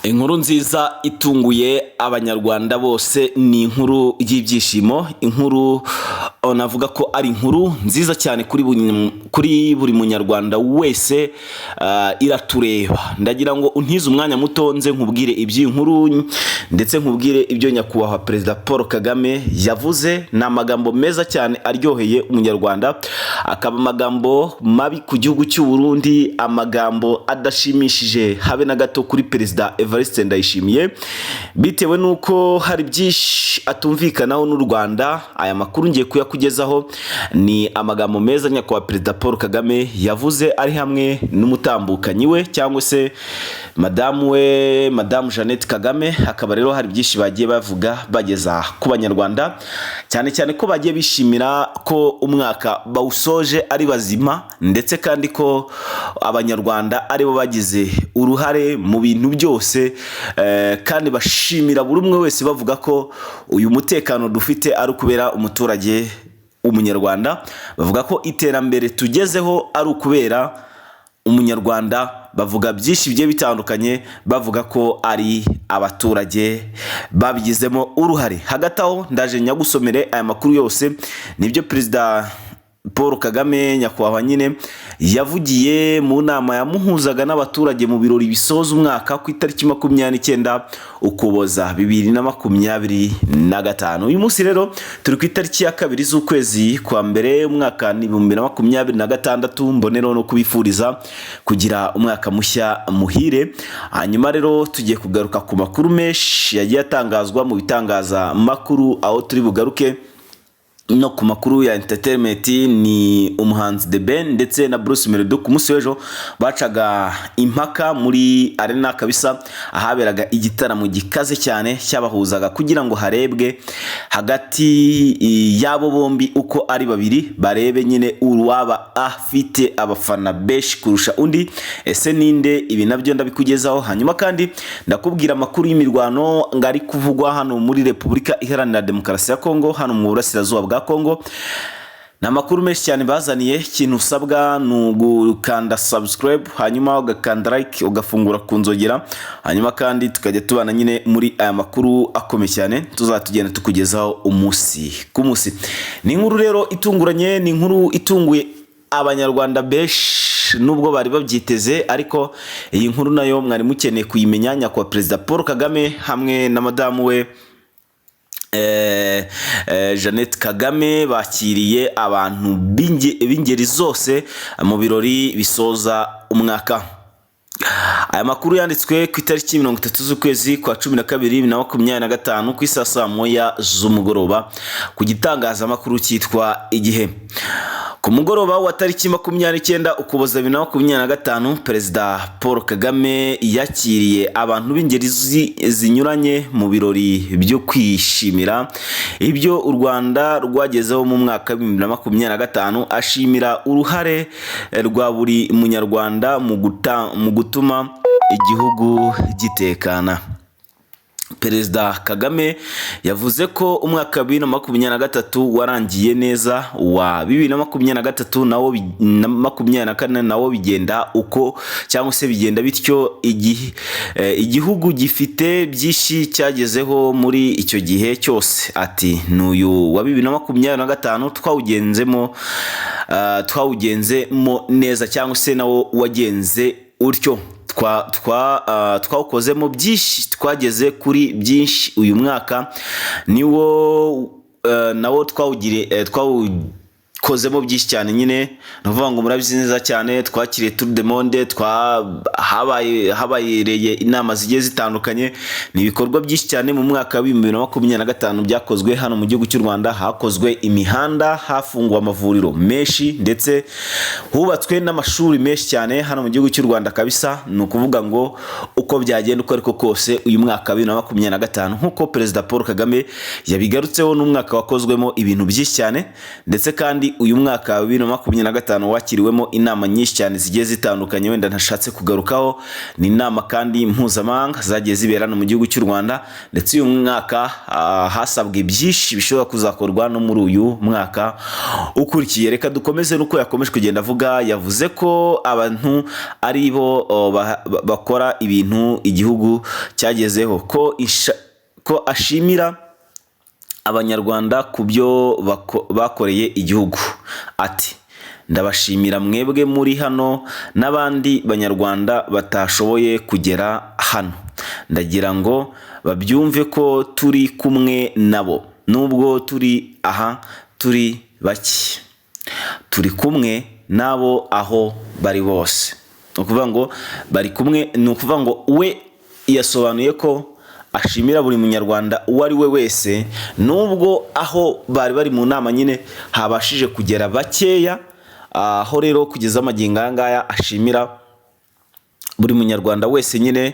Inkuru nziza itunguye abanyarwanda bose ni inkuru y'ibyishimo, inkuru navuga ko ari inkuru nziza cyane kuri buri munyarwanda wese iratureba. Ndagira ngo untize umwanya muto nze nkubwire iby'inkuru ndetse nkubwire ibyo nyakubahwa Perezida Paul Kagame yavuze. Ni amagambo meza cyane aryoheye umunyarwanda, akaba amagambo mabi ku gihugu cy'u Burundi, amagambo adashimishije habe na gato kuri Perezida Evariste Ndayishimiye, bitewe nuko hari byinshi atumvikanaho n'u Rwanda. Aya makuru ngiye kuyakugezaho, ni amagambo meza nyakubahwa Perezida Paul Kagame yavuze ari hamwe n'umutambukanyi we cyangwa se Madamu Jeannette Kagame. Akaba rero hari byinshi bagiye bavuga bageza ku banyarwanda, cyane cyane ko bagiye bishimira ko umwaka bawusoje ari bazima, ndetse kandi ko abanyarwanda aribo bagize uruhare mu bintu byose, kandi bashimira buri umwe wese bavuga ko uyu mutekano dufite ari ukubera umuturage umunyarwanda, bavuga ko iterambere tugezeho ari ukubera umunyarwanda. Bavuga byinshi bigiye bitandukanye, bavuga ko ari abaturage babigizemo uruhare. Hagati aho ndaje nyagusomere aya makuru yose, nibyo Perezida Paul Kagame nyakubahwa nyine yavugiye mu nama yamuhuzaga n'abaturage mu birori bisoza umwaka ku itariki 29 Ukuboza 2025. Uyu munsi rero turi ku itariki ya 2 z'ukwezi kwa mbere umwaka 2026. Mbonero no kubifuriza kugira umwaka mushya muhire. Hanyuma rero tugiye kugaruka ku makuru menshi yagiye atangazwa mu bitangaza makuru, aho turi bugaruke no ku makuru ya entertainment. Ni umuhanzi The Ben ndetse na Bruce Melody ku munsi w'ejo bacaga impaka muri arena kabisa, ahaberaga igitaramo gikaze cyane cyabahuzaga kugira ngo harebwe hagati yabo bombi uko ari babiri, barebe nyine uruwaba afite abafana benshi kurusha undi. Ese ninde? Ibi nabyo ndabikugezaho. Hanyuma kandi ndakubwira amakuru y'imirwano ngari kuvugwa hano muri Repubulika Iharanira Demokarasi ya Kongo, hano mu burasirazuba bwa Kongo. Na makuru menshi cyane bazaniye. Ikintu usabwa ni ugukanda subscribe, hanyuma ugakanda like, ugafungura ku nzogera, hanyuma kandi tukajya tubana nyine muri aya makuru akomeye cyane tuzatugenda tukugezaho umunsi ku munsi. Ni inkuru rero itunguranye, ni inkuru itunguye abanyarwanda benshi nubwo bari babyiteze, ariko iyi nkuru nayo mwari mukeneye kuyimenya. Nyakubahwa Perezida Paul Kagame hamwe na madamu we Jeannette Kagame bakiriye abantu b'ingeri zose mu birori bisoza umwaka. Aya makuru yanditswe ku itariki 30 z'ukwezi kwa 12 2025 ku isaa 1 z'umugoroba ku gitangazamakuru cyitwa Igihe. Ku mugoroba wa tariki 29 Ukuboza 2025, Perezida Paul Kagame yakiriye abantu b'ingeri zinyuranye mu birori byo kwishimira ibyo u Rwanda rwagezeho mu mwaka 2025. Ashimira uruhare rwa buri munyarwanda mu gutuma igihugu gitekana. Perezida Kagame yavuze ko umwaka 2023 warangiye neza, wa 2023 nawo 2024 nawo bigenda uko cyangwa se bigenda bityo. Igihugu gifite byinshi cyagezeho muri icyo gihe cyose. Ati n'uyu wa 2025 twawugenzemo neza, cyangwa se nawo wagenze utyo. Twawukozemo byinshi, twageze kuri byinshi. Uyu mwaka niwo nawo twawukozemo byinshi cyane nyine, navuga ngo murabizi neza cyane. Twakiriye Tour du Monde, habayereye inama zigiye zitandukanye. Ni ibikorwa byinshi cyane mu mwaka wa 2025 byakozwe hano mu gihugu cy'u Rwanda. Hakozwe imihanda, hafungwa amavuriro menshi, ndetse hubatswe n'amashuri menshi cyane hano mu gihugu cy'u Rwanda kabisa. Ni ukuvuga ngo uko byagenda uko ariko kose, uyu mwaka wa 2025 nk'uko Perezida Paul Kagame yabigarutseho, n'umwaka wakozwemo ibintu byinshi cyane, ndetse kandi uyu mwaka wa 2025 wakiriwemo inama nyinshi cyane zigiye zitandukanye wenda ntashatse kugarukaho. Ni inama kandi mpuzamahanga zagiye ziberana mu gihugu cy'u Rwanda, ndetse uyu mwaka hasabwe byinshi bishobora kuzakorwa no muri uyu mwaka ukurikiye. Reka dukomeze nuko yakomeje kugenda avuga. Yavuze ko abantu ari bo bakora ibintu igihugu cyagezeho, ko ashimira abanyarwanda ku byo bakoreye igihugu. Ati ndabashimira mwebwe muri hano n'abandi banyarwanda batashoboye kugera hano. Ndagira ngo babyumve ko turi kumwe nabo, nubwo turi aha turi bake, turi kumwe nabo aho bari bose. Ukuvuga ngo bari kumwe, ni ukuvuga ngo we yasobanuye ko ashimira buri munyarwanda uwo ari we wese, nubwo aho bari mu nama nyine habashije kugera bakeya. Aho rero kugeza amagingo aya ngaya ashimira buri munyarwanda wese nyine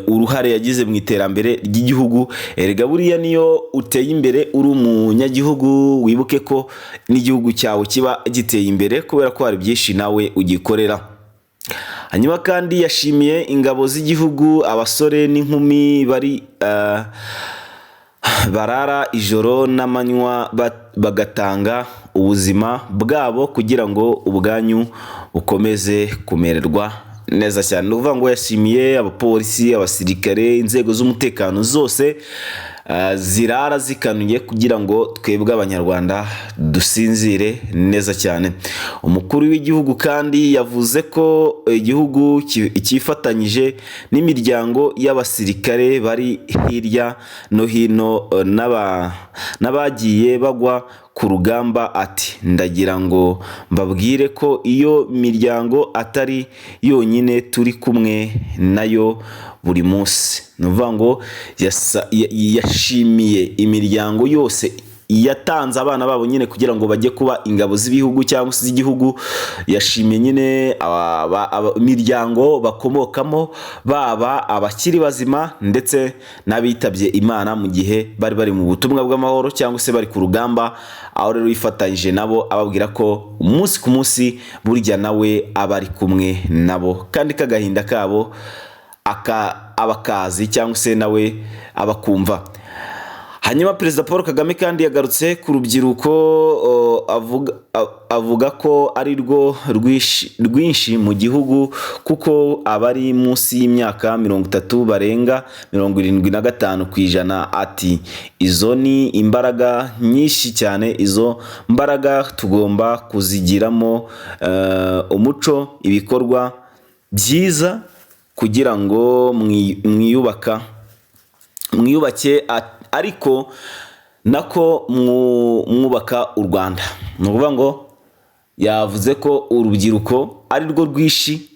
uruhare yagize mu iterambere ry'igihugu. Erega buriya niyo uteye imbere uri umunyagihugu, wibuke ko n'igihugu cyawe kiba giteye imbere kubera ko hari byinshi nawe ugikorera. Hanyuma kandi yashimiye ingabo z'igihugu, abasore n'inkumi barara ijoro n'amanywa bagatanga ubuzima bwabo kugira ngo ubwanyu bukomeze kumererwa neza cyane. Ni ukuvuga ngo yashimiye abapolisi, abasirikare, inzego z'umutekano zose zirara zikanuye kugira ngo twebwe abanyarwanda dusinzire neza cyane. Umukuru w'igihugu kandi yavuze ko igihugu cyifatanyije n'imiryango y'abasirikare bari hirya no hino n'abagiye bagwa ku rugamba. Ati ndagira ngo mbabwire ko iyo miryango atari yonyine turi kumwe nayo buri munsi. Ni ukuvuga ngo yashimiye imiryango yose yatanze abana babo nyine kugira ngo bajye kuba ingabo z'ibihugu cyangwa se z'igihugu. Yashimiye nyine imiryango bakomokamo, baba abakiri bazima ndetse n'abitabye Imana mu gihe bari mu butumwa bw'amahoro cyangwa se bari ku rugamba. Aho rero yifatanyije nabo ababwira ko umunsi ku munsi burya nawe aba ari kumwe nabo, kandi kagahinda kabo abakazi cyangwa se nawe abakumva. Hanyuma Perezida Paul Kagame kandi yagarutse ku rubyiruko, avuga ko ari rwo rwinshi mu gihugu kuko abari munsi y'imyaka 30 barenga 75%. Ati izo ni imbaraga nyinshi cyane, izo mbaraga tugomba kuzigiramo umuco, ibikorwa byiza kugira ngo mwiyubake ariko nako mwubaka u Rwanda. Ni ukuvuga ngo yavuze ko urubyiruko ari rwo rwishi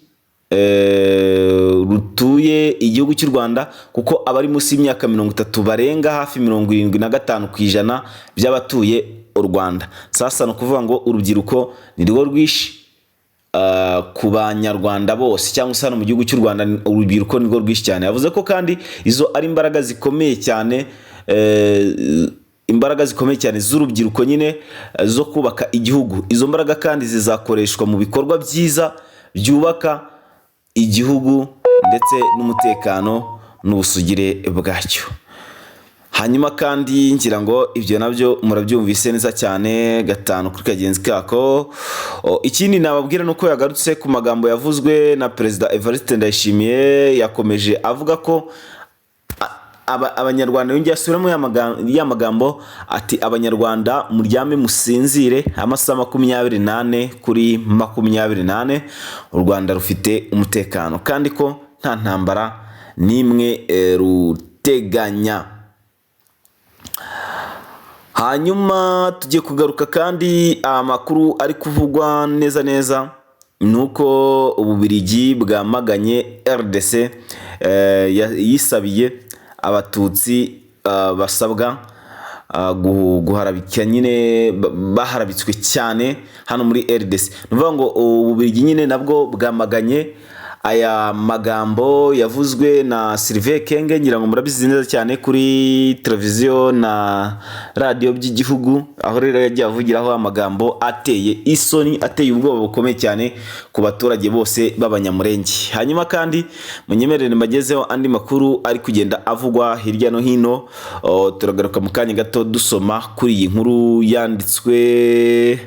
rutuye igihugu cy'u Rwanda kuko abari munsi y'imyaka 30 barenga hafi 75% by'abatuye u Rwanda. Sasa no kuvuga ngo urubyiruko ni rwo rwishi ku banyarwanda bose cyangwa se hano mu gihugu cy'u Rwanda urubyiruko ni rwo rwishi cyane. Yavuze ko kandi izo ari imbaraga zikomeye cyane, imbaraga zikomeye cyane z'urubyiruko nyine zo kubaka igihugu. Izo mbaraga kandi zizakoreshwa mu bikorwa byiza byubaka igihugu ndetse n'umutekano n'ubusugire bwacyo. Hanyuma kandi ngira ngo ibyo nabyo murabyumvise neza cyane gatanu kuri kagenzi kako. Ikindi nababwira nuko yagarutse ku magambo yavuzwe na Perezida Evariste Ndayishimiye. Yakomeje avuga ko abanyarwanda, yongeye asubiramo ya magambo ati abanyarwanda muryame musinzire amasaha 28 kuri 28 u Rwanda rufite umutekano kandi ko nta ntambara n'imwe ruteganya. Hanyuma tugiye kugaruka kandi amakuru ari kuvugwa neza nuko Ububiligi bwamaganye RDC yisabiye abatutsi basabwa guharabika nyine baharabitswe cyane hano muri RDC. Nuvuga ngo Ububiligi nyine nabwo bwamaganye aya magambo yavuzwe na Sylvain Ekenge, ngira ngo murabizi neza cyane kuri televiziyo na radio by'igihugu, aho rero yagiye avugiraho amagambo ateye isoni, ateye ubwoba bukomeye cyane ku baturage bose b'abanyamurenge. Hanyuma kandi munyemerere mbagezeho andi makuru ari kugenda avugwa hirya no hino. Turagaruka mu kanya gato dusoma kuri iyi nkuru yanditswe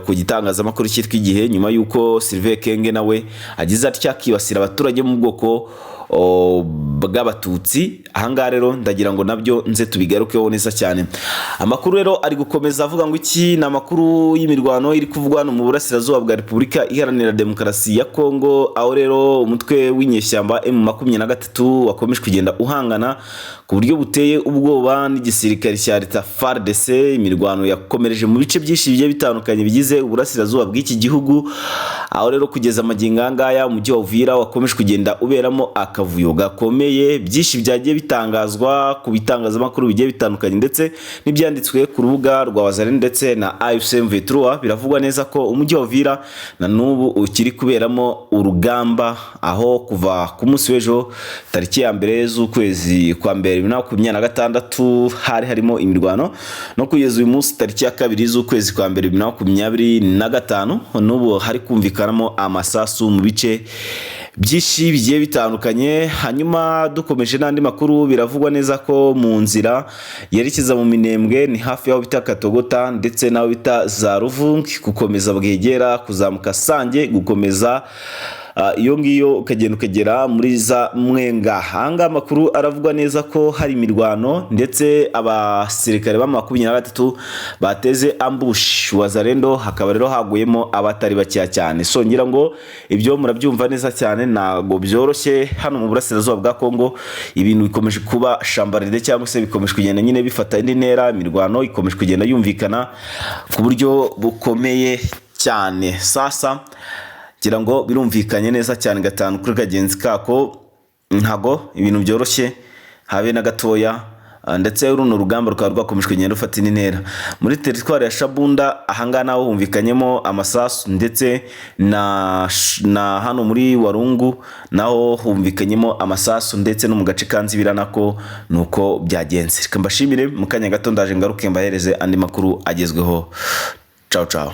ku gitangazamakuru cyitwa Igihe, nyuma yuko Sylvain Ekenge nawe agize atya kibasira abaturage mu bwoko bw'abatutsi. Ahangaha rero ndagira ngo nabyo nze tubigarukeho neza cyane. Amakuru rero ari gukomeza avuga ngo iki ni amakuru y'imirwano iri kuvugwa no mu burasirazuba bwa Repubulika Iharanira Demokarasi ya Kongo, aho rero umutwe w'inyeshyamba M23 wakomeje kugenda uhangana ku buryo buteye ubwoba n'igisirikare cya leta FARDC. Imirwano yakomereje mu bice byinshi bigiye bitandukanye bigize uburasirazuba bw'iki gihugu, aho rero kugeza amagingo angaya umujyi wa Uvira wakomeje kugenda uberamo akavuyo gakomeye. Byinshi byagiye bitangazwa ku bitangazamakuru bigiye bitandukanye ndetse n'ibyanditswe ku rubuga rwa Wazalendo ndetse na AFC M23, biravugwa neza ko umujyi wa Uvira na n'ubu ukiri kuberamo urugamba, aho kuva ku munsi w'ejo tariki ya mbere z'ukwezi kwa mbere 2026 hari harimo imirwano, no kugeza uyu munsi tariki ya kabiri z'ukwezi kwa mbere 2025 n'ubu hari kumvikanamo amasasu mu bice byinshi bigiye bitandukanye. Hanyuma dukomeje n'andi makuru, biravugwa neza ko mu nzira yerekeza mu Minembwe ni hafi yaho bita Katogota ndetse naho bita za Ruvungi, gukomeza bwegera kuzamuka Sange, gukomeza iyo ngiyo ukagera muri za Mwenga. Hanga makuru aravugwa neza ko hari imirwano ndetse abasirikare ba 23 bateze ambush Wazalendo, hakaba rero haguyemo abatari bakiya cyane. So ngira ngo ibyo murabyumva neza cyane, nago byoroshye hano mu burasirazuba bwa Kongo. Ibintu bikomeje kuba shambaride cyangwa se bikomeje kugenda nyine bifata indi ntera. Imirwano ikomeje kugenda yumvikana ku buryo bukomeye cyane. Sasa gira ngo birumvikanye neza cyane gatanu kuri kagenzi kako, ntago ibintu byoroshye habe na gatoya, ndetse runo rugamba rukaba rwakomeje kugenda rufata intera muri teritwari ya Shabunda. Ahangana naho humvikanyemo amasasu ndetse na hano muri Warungu naho humvikanyemo amasasu, ndetse no mu gace kanzibira nako nuko byagenze. Reka mbashimire, mu kanya gato ndaje ngaruke mbahereze andi makuru agezweho. Ciao ciao.